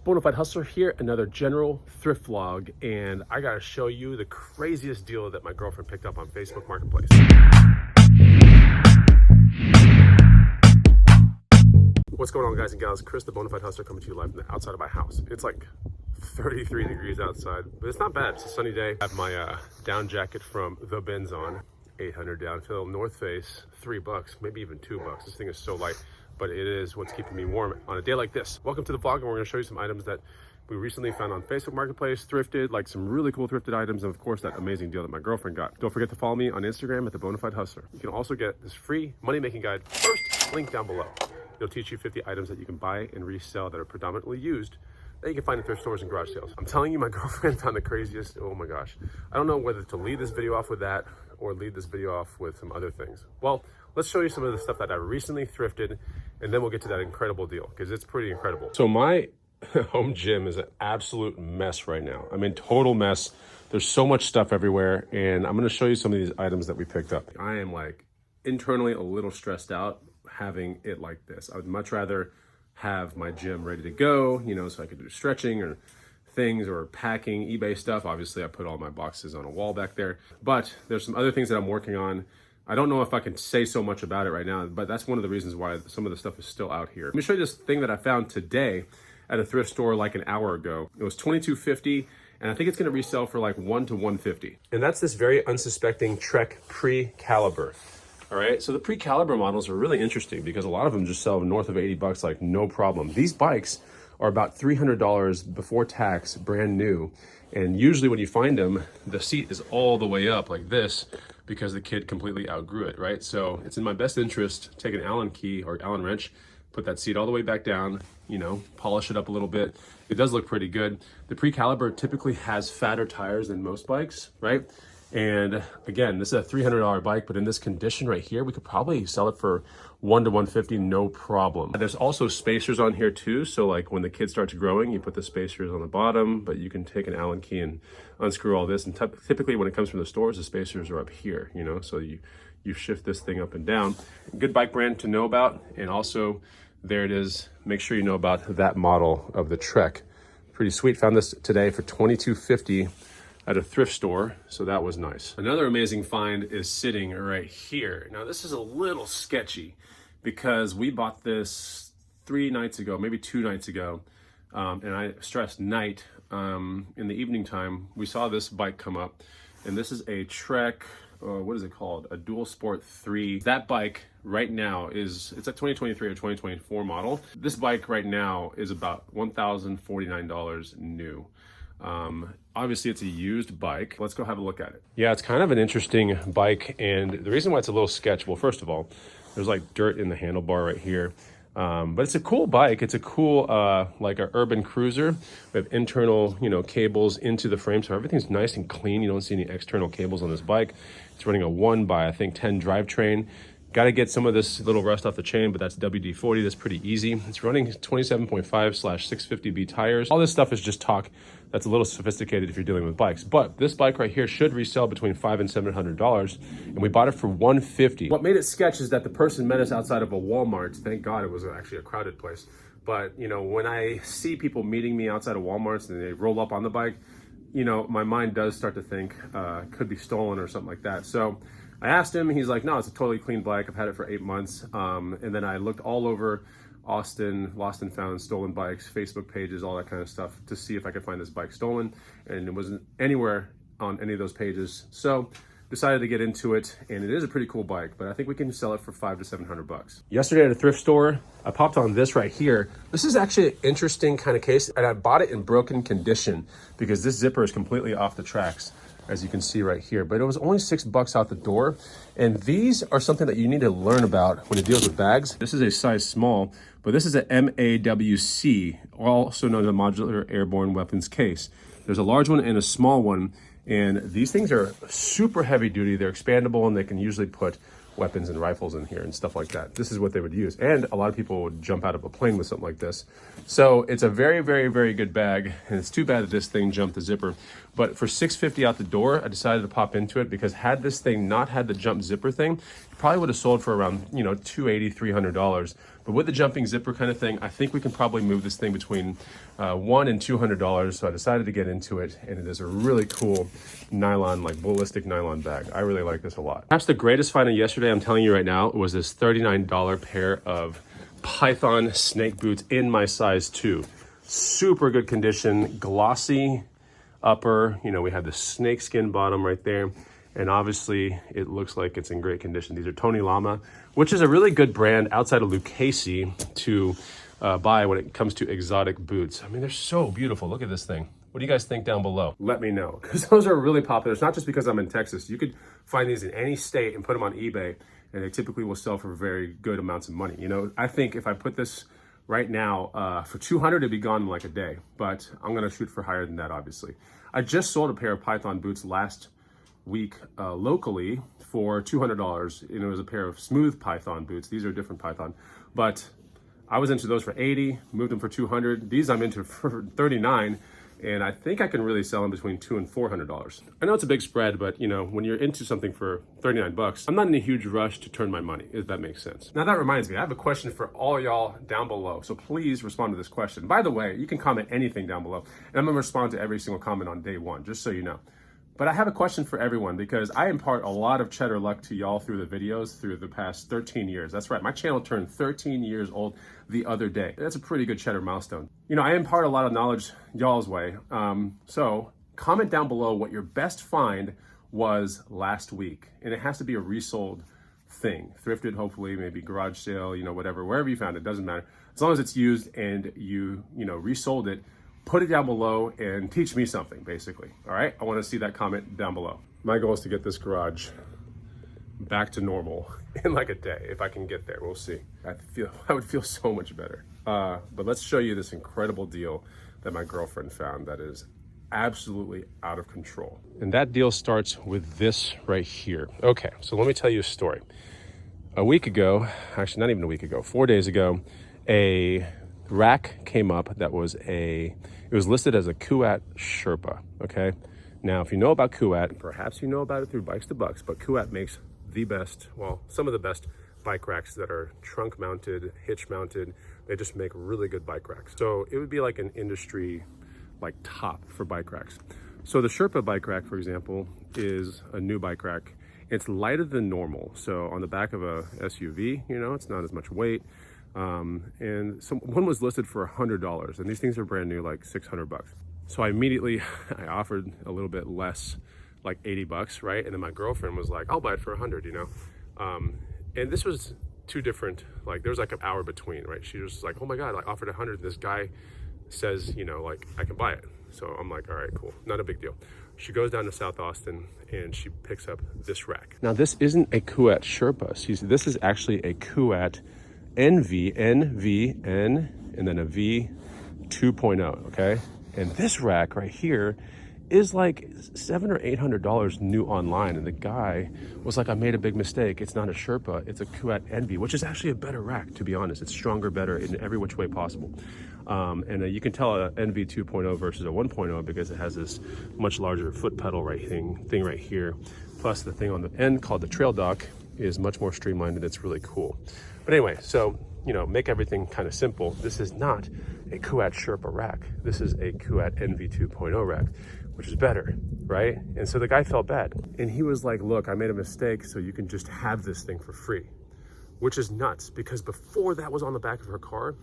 Bonafide Hustler here, another general thrift vlog, and I gotta show you the craziest deal that my girlfriend picked up on Facebook Marketplace. What's going on, guys and gals? Chris, the Bonafide Hustler, coming to you live from the outside of my house. It's like 33 degrees outside, but it's not bad. It's a sunny day. I have my down jacket from The Bins on, 800 downfill, North Face, $3, maybe even $2. This thing is so light, but it is what's keeping me warm on a day like this. Welcome to the vlog, and we're gonna show you some items that we recently found on Facebook Marketplace, thrifted, like some really cool thrifted items, and of course that amazing deal that my girlfriend got. Don't forget to follow me on Instagram at the Bonafide Hustler. You can also get this free money-making guide first, link down below. It'll teach you 50 items that you can buy and resell that are predominantly used that you can find in thrift stores and garage sales. I'm telling you, my girlfriend found the craziest. Oh my gosh. I don't know whether to lead this video off with that or lead this video off with some other things. Well, let's show you some of the stuff that I recently thrifted, and then we'll get to that incredible deal because it's pretty incredible. So my home gym is an absolute mess right now. I mean, total mess. There's so much stuff everywhere, and I'm gonna show you some of these items that we picked up. I am like internally a little stressed out having it like this. I would much rather have my gym ready to go, you know, so I could do stretching or things or packing, eBay stuff. Obviously I put all my boxes on a wall back there, but there's some other things that I'm working on. I don't know if I can say so much about it right now, but that's one of the reasons why some of the stuff is still out here. Let me show you this thing that I found today at a thrift store like an hour ago. It was $22.50, and I think it's gonna resell for like $1 to $150. And that's this very unsuspecting Trek Pre-Caliber. All right, so the Pre-Caliber models are really interesting because a lot of them just sell north of $80, like no problem. These bikes are about $300 before tax, brand new. And usually when you find them, the seat is all the way up like this because the kid completely outgrew it, right? So it's in my best interest, take an Allen key or Allen wrench, put that seat all the way back down, you know, polish it up a little bit. It does look pretty good. The Pre-Caliber typically has fatter tires than most bikes, right? And again, this is a $300 bike, but in this condition right here, we could probably sell it for $1 to $150, no problem. There's also spacers on here too. So like when the kid starts growing, you put the spacers on the bottom, but you can take an Allen key and unscrew all this. And typically when it comes from the stores, the spacers are up here, you know, so you shift this thing up and down. Good bike brand to know about. And also there it is. Make sure you know about that model of the Trek. Pretty sweet. Found this today for $22.50 at a thrift store, so that was nice. Another amazing find is sitting right here. Now this is a little sketchy because we bought this 3 nights ago, maybe 2 nights ago, and I stressed night. In the evening time, we saw this bike come up, and this is a Trek, what is it called? A Dual Sport 3. That bike right now it's a 2023 or 2024 model. This bike right now is about $1,049 new. Obviously it's a used bike. Let's go have a look at it. Yeah, it's kind of an interesting bike, and the reason why it's a little sketch, well, first of all, there's like dirt in the handlebar right here. But it's a cool bike. It's a cool, like an urban cruiser. We have internal, you know, cables into the frame, so everything's nice and clean. You don't see any external cables on this bike. It's running a 1x10 drivetrain. Got to get some of this little rust off the chain, but that's WD-40. That's pretty easy. It's running 27.5/650B tires. All this stuff is just talk. That's a little sophisticated if you're dealing with bikes. But this bike right here should resell between $500 and $700, and we bought it for $150. What made it sketch is that the person met us outside of a Walmart. Thank God it was actually a crowded place. But you know, when I see people meeting me outside of Walmarts and they roll up on the bike, you know, my mind does start to think could be stolen or something like that. So I asked him, he's like, no, it's a totally clean bike. I've had it for 8 months. And then I looked all over Austin, lost and found stolen bikes, Facebook pages, all that kind of stuff to see if I could find this bike stolen. And it wasn't anywhere on any of those pages. So decided to get into it, and it is a pretty cool bike, but I think we can sell it for $500 to $700. Yesterday at a thrift store, I popped on this right here. This is actually an interesting kind of case, and I bought it in broken condition because this zipper is completely off the tracks, as you can see right here, but it was only $6 out the door. And these are something that you need to learn about when it deals with bags. This is a size small, but this is a MAWC, also known as a modular airborne weapons case. There's a large one and a small one, and these things are super heavy duty. They're expandable, and they can usually put weapons and rifles in here and stuff like that. This is what they would use. And a lot of people would jump out of a plane with something like this. So it's a very, very, very good bag. And it's too bad that this thing jumped the zipper. But for $650 out the door, I decided to pop into it because had this thing not had the jump zipper thing, it probably would have sold for around, you know, $280, $300. But with the jumping zipper kind of thing, I think we can probably move this thing between $100 and $200. So I decided to get into it, and it is a really cool nylon, like ballistic nylon bag. I really like this a lot. Perhaps the greatest find of yesterday, I'm telling you right now, was this $39 pair of Python snake boots in my size 2. Super good condition, glossy upper. You know, we have the snake skin bottom right there. And obviously it looks like it's in great condition. These are Tony Lama, which is a really good brand outside of Lucchese to buy when it comes to exotic boots. I mean, they're so beautiful. Look at this thing. What do you guys think down below? Let me know, because those are really popular. It's not just because I'm in Texas. You could find these in any state and put them on eBay, and they typically will sell for very good amounts of money. You know, I think if I put this right now for 200, it'd be gone in like a day, but I'm gonna shoot for higher than that, obviously. I just sold a pair of Python boots last week locally for $200, and it was a pair of smooth Python boots. These are different Python, but I was into those for 80, moved them for 200. These I'm into for 39, and I think I can really sell them between $200 and $400. I know it's a big spread, but you know, when you're into something for 39 bucks, I'm not in a huge rush to turn my money, if that makes sense. Now that reminds me, I have a question for all y'all down below, so please respond to this question. By the way, you can comment anything down below, and I'm gonna respond to every single comment on day one, just so you know. But I have a question for everyone, because I impart a lot of cheddar luck to y'all through the videos through the past 13 years. That's right, my channel turned 13 years old the other day. That's a pretty good cheddar milestone. You know, I impart a lot of knowledge y'all's way. So comment down below what your best find was last week. And it has to be a resold thing. Thrifted, hopefully, maybe garage sale, you know, whatever, wherever you found it, doesn't matter. As long as it's used and you know, resold it, put it down below and teach me something, basically. All right, I want to see that comment down below. My goal is to get this garage back to normal in like a day. If I can get there, we'll see. I would feel so much better. But let's show you this incredible deal that my girlfriend found that is absolutely out of control. And that deal starts with this right here. Okay, so let me tell you a story. A week ago, actually not even a week ago, 4 days ago, a rack came up that was it was listed as a Kuat Sherpa, okay? Now, if you know about Kuat, perhaps you know about it through Bikes to Bucks, but Kuat makes the best, well, some of the best bike racks that are trunk mounted, hitch mounted. They just make really good bike racks. So it would be like an industry like top for bike racks. So the Sherpa bike rack, for example, is a new bike rack. It's lighter than normal. So on the back of a SUV, you know, it's not as much weight. And one was listed for $100, and these things are brand new, like 600 bucks. So I offered a little bit less, like 80 bucks, right? And then my girlfriend was like, I'll buy it for 100, you know? And this was two different, like there was like an hour between, right? She was like, oh my God, I offered 100. This guy says, you know, like I can buy it. So I'm like, all right, cool, not a big deal. She goes down to South Austin and she picks up this rack. Now this isn't a Kuat Sherpa. This is actually a Kuat NV, and then a V 2.0, okay? And this rack right here is like $700 or $800 new online. And the guy was like, I made a big mistake. It's not a Sherpa, it's a Kuat NV, which is actually a better rack, to be honest. It's stronger, better in every which way possible. And you can tell a NV 2.0 versus a 1.0 because it has this much larger foot pedal thing right here. Plus the thing on the end called the trail dock is much more streamlined, and it's really cool. But anyway, so, you know, make everything kind of simple. This is not a Kuat Sherpa rack. This is a Kuat NV 2.0 rack, which is better, right? And so the guy felt bad. And he was like, look, I made a mistake, so you can just have this thing for free, which is nuts, because before that was on the back of her car,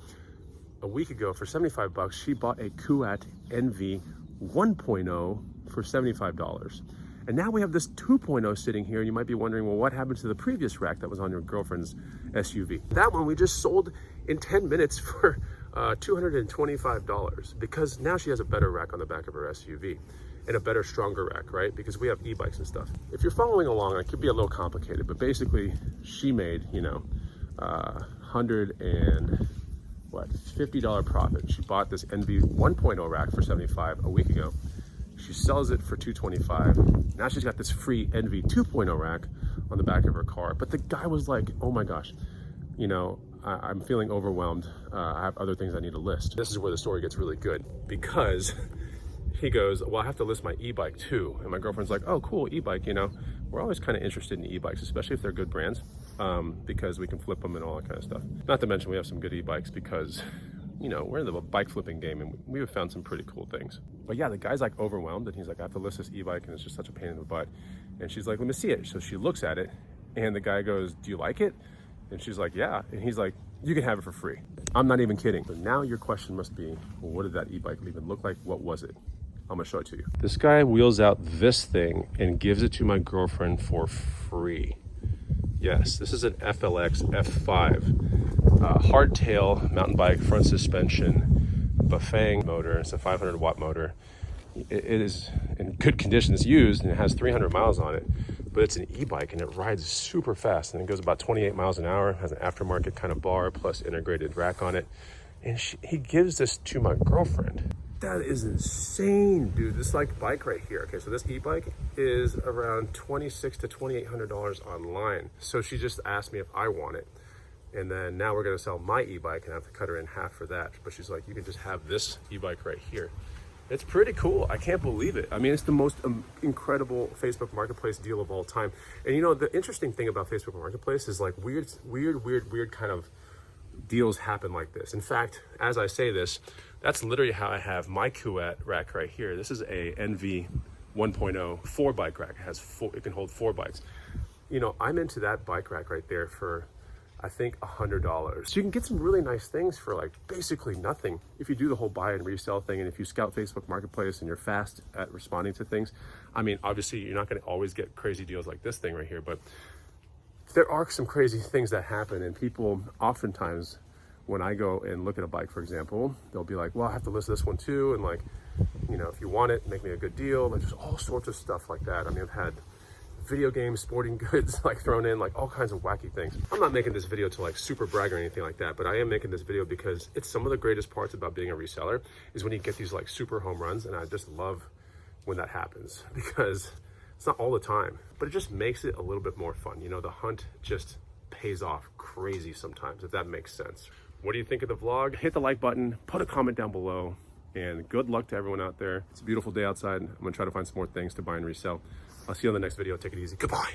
a week ago for 75 bucks, she bought a Kuat NV 1.0 for $75. And now we have this 2.0 sitting here, and you might be wondering, well, what happened to the previous rack that was on your girlfriend's SUV? That one we just sold in 10 minutes for $225, because now she has a better rack on the back of her SUV and a better, stronger rack, right? Because we have e-bikes and stuff. If you're following along, it could be a little complicated, but basically she made, you know, $50 profit. She bought this NV 1.0 rack for $75 a week ago. She sells it for $225. Now she's got this free NV 2.0 rack on the back of her car. But the guy was like, oh my gosh, you know, I'm feeling overwhelmed. I have other things I need to list. This is where the story gets really good, because he goes, well, I have to list my e-bike too. And my girlfriend's like, oh, cool, e-bike, you know. We're always kind of interested in e-bikes, especially if they're good brands. because we can flip them and all that kind of stuff. Not to mention we have some good e-bikes because, you know, we're in the bike flipping game and we have found some pretty cool things. But yeah, the guy's like overwhelmed and he's like, I have to list this e-bike and it's just such a pain in the butt. And she's like, let me see it. So she looks at it and the guy goes, do you like it? And she's like, yeah. And he's like, you can have it for free. I'm not even kidding. So now your question must be, well, what did that e-bike even look like? What was it? I'm gonna show it to you. This guy wheels out this thing and gives it to my girlfriend for free. Yes, this is an FLX F5. Hardtail mountain bike, front suspension, Bafang motor. It's a 500 watt motor. It is in good condition. It's used and it has 300 miles on it, but it's an e-bike and it rides super fast and it goes about 28 miles an hour, has an aftermarket kind of bar plus integrated rack on it. And he gives this to my girlfriend. That is insane, dude. This like bike right here. Okay, so this e-bike is around $2,600 to $2,800 online. So she just asked me if I want it. And then now we're gonna sell my e-bike and I have to cut her in half for that. But she's like, you can just have this e-bike right here. It's pretty cool. I can't believe it. I mean, it's the most incredible Facebook Marketplace deal of all time. And you know, the interesting thing about Facebook Marketplace is like weird kind of deals happen like this. In fact, as I say this, that's literally how I have my Kuat rack right here. This is a NV 1.0 4 bike rack. It can hold 4 bikes. You know, I'm into that bike rack right there for, I think, $100. So you can get some really nice things for like basically nothing if you do the whole buy and resell thing. And if you scout Facebook Marketplace and you're fast at responding to things, I mean, obviously you're not going to always get crazy deals like this thing right here, but there are some crazy things that happen. And people oftentimes, when I go and look at a bike, for example, they'll be like, well, I have to list this one too. And like, you know, if you want it, make me a good deal. Like, there's all sorts of stuff like that. I mean, I've had video games, sporting goods, like thrown in, like all kinds of wacky things. I'm not making this video to like super brag or anything like that, but I am making this video because it's some of the greatest parts about being a reseller is when you get these like super home runs. And I just love when that happens because it's not all the time, but it just makes it a little bit more fun. You know, the hunt just pays off crazy sometimes, if that makes sense. What do you think of the vlog? Hit the like button, put a comment down below, and good luck to everyone out there. It's a beautiful day outside. I'm gonna try to find some more things to buy and resell. I'll see you on the next video. Take it easy. Goodbye.